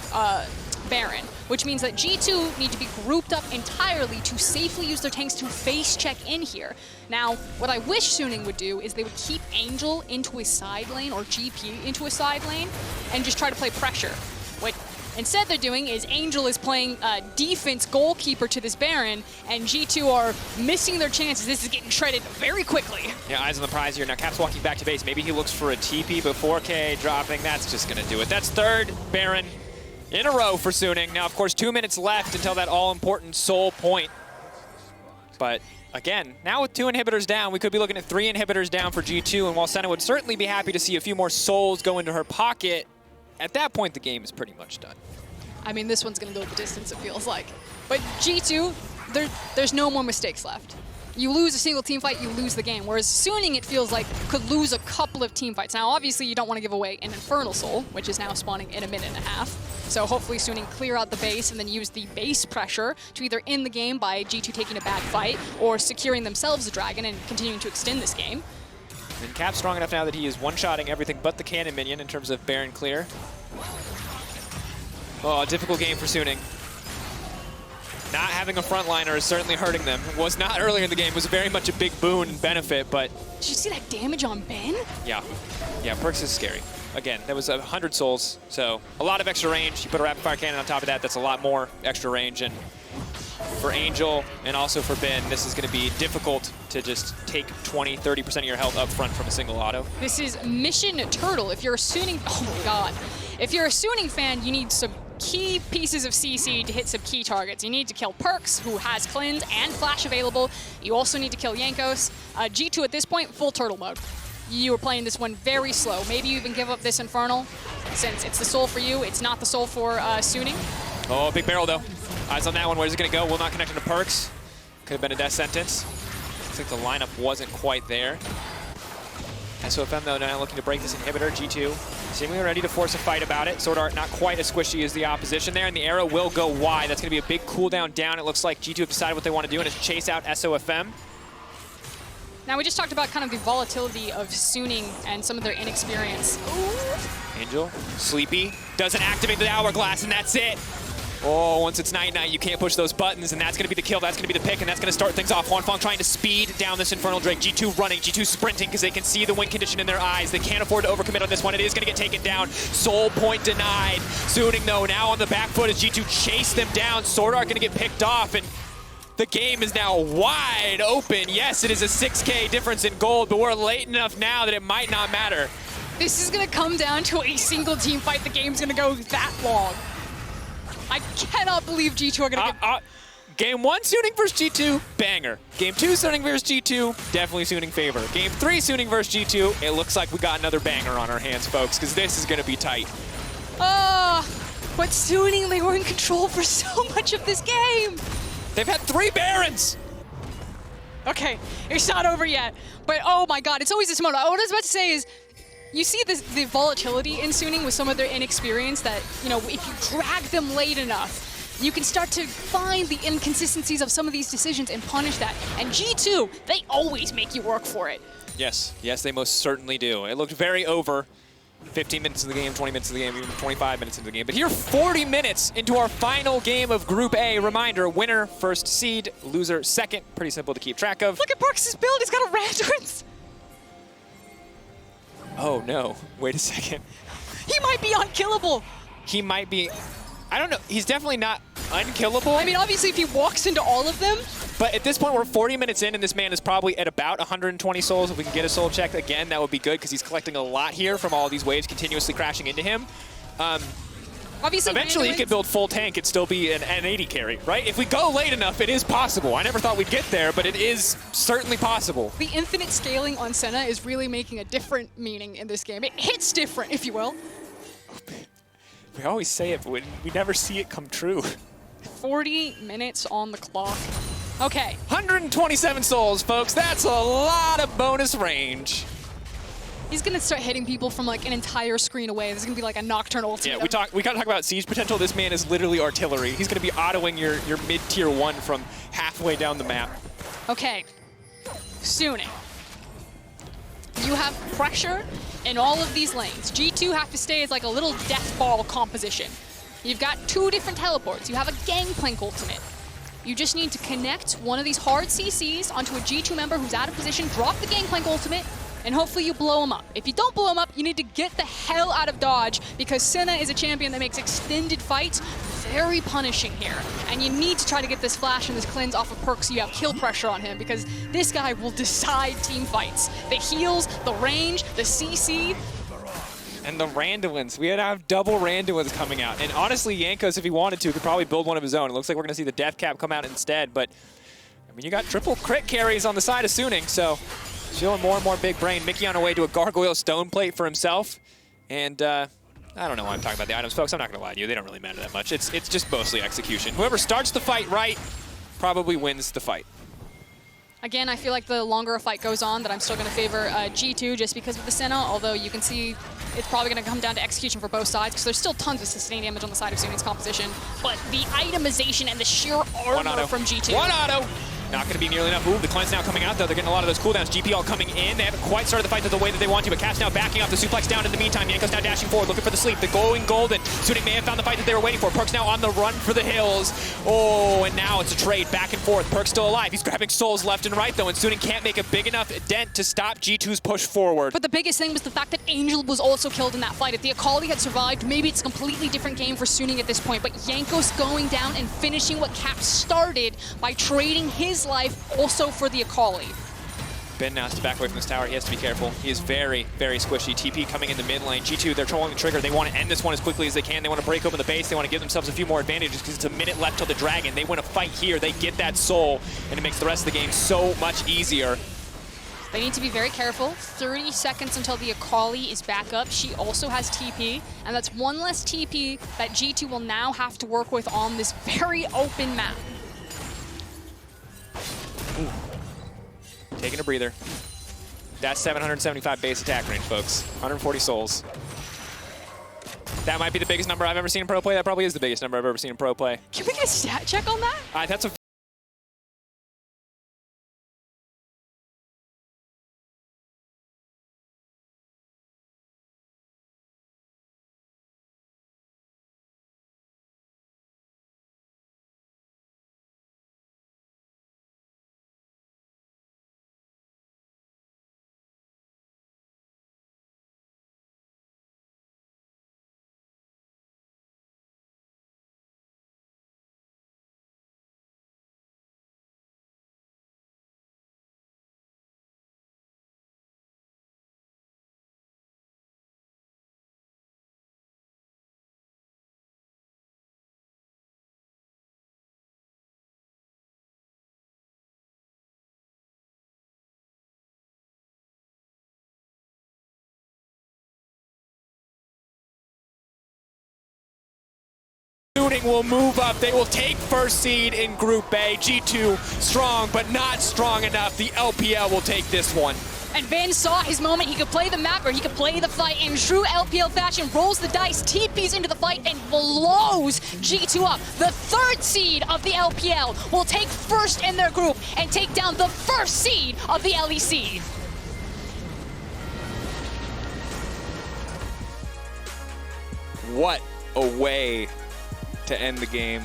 Baron, which means that G2 need to be grouped up entirely to safely use their tanks to face check in here. Now, what I wish Suning would do is they would keep Angel into a side lane, or GP into a side lane, and just try to play pressure. What instead they're doing is Angel is playing defense goalkeeper to this Baron, and G2 are missing their chances. This is getting shredded very quickly. Yeah, eyes on the prize here. Now Cap's walking back to base. Maybe he looks for a TP, but 4K dropping. That's just going to do it. That's third Baron in a row for Suning. Now, of course, 2 minutes left until that all-important soul point. But again, now with 2 inhibitors down, we could be looking at 3 inhibitors down for G2. And while Senna would certainly be happy to see a few more souls go into her pocket, at that point, the game is pretty much done. I mean, this one's going to go the distance, it feels like. But G2, there's no more mistakes left. You lose a single team fight, you lose the game. Whereas Suning, it feels like, could lose a couple of team fights. Now, obviously, you don't want to give away an Infernal Soul, which is now spawning in a minute and a half. So hopefully Suning clear out the base and then use the base pressure to either end the game by G2 taking a bad fight or securing themselves a dragon and continuing to extend this game. And Cap's strong enough now that he is one-shotting everything but the cannon minion in terms of Baron clear. Oh, difficult game for Suning. Not having a frontliner is certainly hurting them. It was not earlier in the game. It was very much a big boon and benefit, but... Did you see that damage on Ben? Yeah. Yeah, PerkZ is scary. Again, that was 100 souls, so a lot of extra range. You put a rapid fire cannon on top of that, that's a lot more extra range. And for Angel and also for Ben, this is going to be difficult to just take 20, 30% of your health up front from a single auto. This is Mission Turtle. If you're a Suning... Oh my god. If you're a Suning fan, you need some key pieces of CC to hit some key targets. You need to kill PerkZ, who has Cleanse and Flash available. You also need to kill Jankos. G2 at this point, full turtle mode. You were playing this one very slow. Maybe you even give up this Infernal, since it's the soul for you, it's not the soul for Suning. Oh, big barrel though. Eyes on that one, where's it gonna go? Will not connect into PerkZ. Could have been a death sentence. Looks like the lineup wasn't quite there. SofM though now looking to break this inhibitor. G2 seemingly ready to force a fight about it. SwordArt not quite as squishy as the opposition there, and the arrow will go wide. That's going to be a big cooldown down. It looks like G2 have decided what they want to do, and is chase out SofM. Now we just talked about kind of the volatility of Suning and some of their inexperience. Ooh. Angel, sleepy, doesn't activate the hourglass, and that's it. Oh, once it's night-night, you can't push those buttons, and that's going to be the kill, that's going to be the pick, and that's going to start things off. Huanfeng trying to speed down this Infernal Drake. G2 running, G2 sprinting because they can see the win condition in their eyes. They can't afford to overcommit on this one. It is going to get taken down. Soul point denied. Suning, though, now on the back foot as G2 chase them down. SwordArt going to get picked off, and the game is now wide open. Yes, it is a 6K difference in gold, but we're late enough now that it might not matter. This is going to come down to a single team fight. The game's going to go that long. I cannot believe G2 are going to get... Game 1, Suning versus G2, banger. Game 2, Suning versus G2, definitely Suning favor. Game 3, Suning versus G2, it looks like we got another banger on our hands, folks, because this is going to be tight. But Suning, they were in control for so much of this game. They've had 3 Barons. Okay, it's not over yet. But oh my god, it's always this moment. What I was about to say is, you see the volatility in Suning with some of their inexperience that, you know, if you drag them late enough, you can start to find the inconsistencies of some of these decisions and punish that. And G2, they always make you work for it. Yes, yes, they most certainly do. It looked very over. 15 minutes of the game, 20 minutes of the game, even 25 minutes into the game. But here, 40 minutes into our final game of Group A. Reminder, winner, first seed, loser, second. Pretty simple to keep track of. Look at PerkZ's build, he's got a Randuin's. Oh no, wait a second. He might be unkillable. He might be, I don't know, he's definitely not unkillable. I mean, obviously if he walks into all of them. But at this point, we're 40 minutes in, and this man is probably at about 120 souls. If we can get a soul check again, that would be good, because he's collecting a lot here from all these waves continuously crashing into him. Obviously, eventually, he could build full tank and still be an 80 carry, right? If we go late enough, it is possible. I never thought we'd get there, but it is certainly possible. The infinite scaling on Senna is really making a different meaning in this game. It hits different, if you will. We always say it, but we never see it come true. 40 minutes on the clock. Okay. 127 souls, folks. That's a lot of bonus range. He's gonna start hitting people from like an entire screen away. This is gonna be like a Nocturnal ultimate. Yeah, we gotta talk about siege potential. This man is literally artillery. He's gonna be autoing your mid-tier 1 from halfway down the map. Okay. Suning. You have pressure in all of these lanes. G2 have to stay as like a little death ball composition. You've got 2 different teleports. You have a Gangplank ultimate. You just need to connect one of these hard CCs onto a G2 member who's out of position, drop the Gangplank ultimate, and hopefully you blow him up. If you don't blow him up, you need to get the hell out of dodge, because Senna is a champion that makes extended fights very punishing here. And you need to try to get this flash and this cleanse off of PerkZ so you have kill pressure on him, because this guy will decide team fights. The heals, the range, the CC. And the Randuins. We had to have double Randuins coming out. And honestly, Jankos, if he wanted to, could probably build one of his own. It looks like we're going to see the death cap come out instead, but I mean, you got triple crit carries on the side of Suning, so showing more and more big brain. Mickey on her way to a Gargoyle Stone Plate for himself. And I don't know why I'm talking about the items, folks. I'm not going to lie to you. They don't really matter that much. It's just mostly execution. Whoever starts the fight right probably wins the fight. Again, I feel like the longer a fight goes on, that I'm still going to favor G2 just because of the Senna, although you can see it's probably going to come down to execution for both sides because there's still tons of sustained damage on the side of Suning's composition. But the itemization and the sheer armor from G2. One auto! Not going to be nearly enough. Ooh, the cleanse now coming out, though. They're getting a lot of those cooldowns. GP all coming in. They haven't quite started the fight the way that they want to, but Cash now backing up the suplex down in the meantime. Jankos now dashing forward, looking for the sleep. The going golden. Suning may have found the fight that they were waiting for. PerkZ now on the run for the hills. Oh, and now it's a trade back and forth. PerkZ still alive. He's grabbing souls left and right, though, and Suning can't make a big enough dent to stop G2's push forward. But the biggest thing was the fact that Angel was also killed in that fight. If the Akali had survived, maybe it's a completely different game for Suning at this point, but Jankos going down and finishing what Cap started by trading his life also for the Akali. Ben now has to back away from this tower. He has to be careful. He is very, very squishy. TP coming in the mid lane. G2, they're trolling the trigger. They want to end this one as quickly as they can. They want to break open the base. They want to give themselves a few more advantages because it's a minute left till the dragon. They win a fight here. They get that soul, and it makes the rest of the game so much easier. They need to be very careful. 30 seconds until the Akali is back up. She also has TP, and that's one less TP that G2 will now have to work with on this very open map. Ooh. Taking a breather. That's 775 base attack range, folks. 140 souls. That might be the biggest number I've ever seen in pro play. That probably is the biggest number I've ever seen in pro play. Can we get a stat check on that? That's a will move up. They will take first seed in Group A. G2 strong, but not strong enough. The LPL will take this one. And Van saw his moment. He could play the map or he could play the fight in true LPL fashion. Rolls the dice, TPs into the fight, and blows G2 up. The third seed of the LPL will take first in their group and take down the first seed of the LEC. What a way to end the game.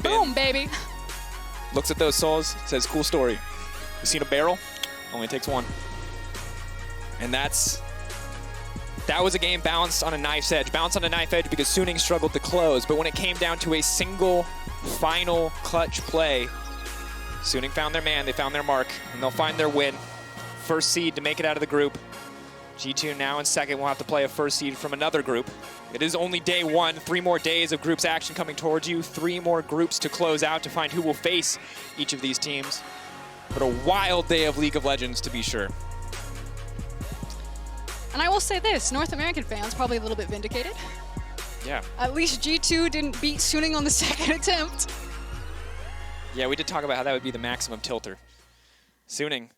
Boom, baby. Looks at those souls, says, cool story. You seen a barrel? Only takes one. And that was a game balanced on a knife's edge. Balanced on a knife edge because Suning struggled to close, but when it came down to a single final clutch play, Suning found their man, they found their mark, and they'll find their win. First seed to make it out of the group. G2 now in second will have to play a first seed from another group. It is only day one, 3 more days of groups action coming towards you, 3 more groups to close out to find who will face each of these teams. But a wild day of League of Legends, to be sure. And I will say this, North American fans probably a little bit vindicated. Yeah. At least G2 didn't beat Suning on the second attempt. Yeah, we did talk about how that would be the maximum tilter. Suning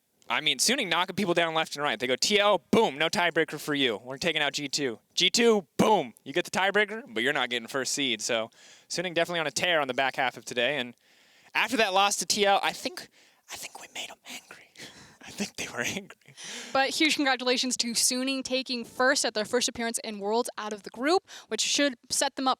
knocking people down left and right. They go TL, boom, no tiebreaker for you. We're taking out G2. G2, boom, you get the tiebreaker, but you're not getting first seed. So Suning definitely on a tear on the back half of today. And after that loss to TL, I think we made them angry. I think they were angry. But huge congratulations to Suning taking first at their first appearance in Worlds out of the group, which should set them up